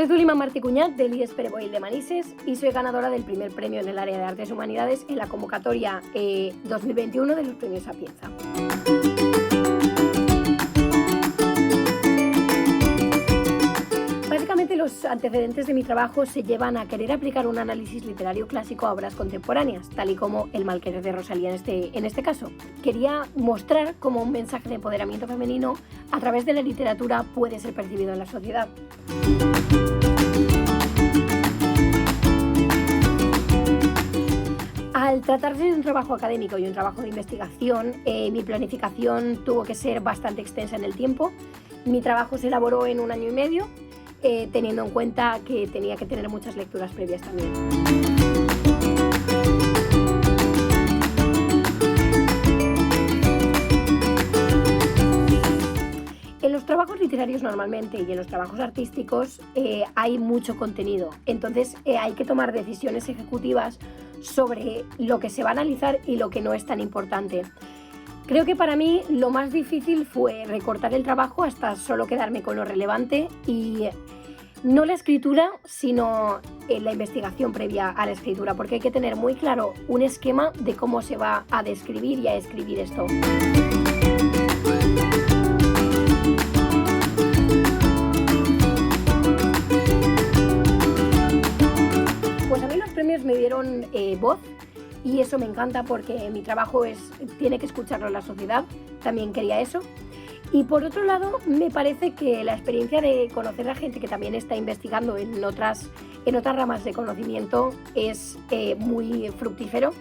Soy Zulima Martí Cuñat del IES Pere Boil de Manises y soy ganadora del primer premio en el área de Artes y Humanidades en la convocatoria 2021 de los premios Sapienza. Básicamente los antecedentes de mi trabajo se llevan a querer aplicar un análisis literario clásico a obras contemporáneas, tal y como El malquerer de Rosalía en este caso. Quería mostrar cómo un mensaje de empoderamiento femenino a través de la literatura puede ser percibido en la sociedad. Al tratarse de un trabajo académico y un trabajo de investigación, mi planificación tuvo que ser bastante extensa en el tiempo. Mi trabajo se elaboró en 1 año y medio, teniendo en cuenta que tenía que tener muchas lecturas previas también. En los trabajos literarios normalmente y en los trabajos artísticos hay mucho contenido, entonces hay que tomar decisiones ejecutivas sobre lo que se va a analizar y lo que no es tan importante. Creo que para mí lo más difícil fue recortar el trabajo hasta solo quedarme con lo relevante y no la escritura, sino la investigación previa a la escritura, porque hay que tener muy claro un esquema de cómo se va a describir y a escribir esto. Pues a mí los premios me dieron voz y eso me encanta porque mi trabajo tiene que escucharlo la sociedad, también quería eso. Y por otro lado, me parece que la experiencia de conocer a gente que también está investigando en otras ramas de conocimiento es muy fructífero,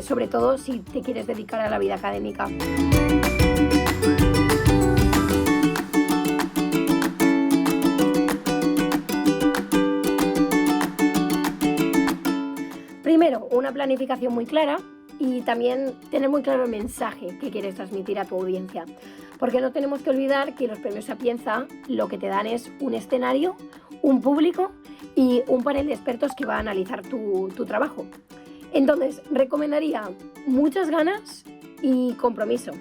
sobre todo si te quieres dedicar a la vida académica. Primero, una planificación muy clara y también tener muy claro el mensaje que quieres transmitir a tu audiencia. Porque no tenemos que olvidar que los premios Sapienza lo que te dan es un escenario, un público y un panel de expertos que va a analizar tu trabajo. Entonces, recomendaría muchas ganas y compromiso.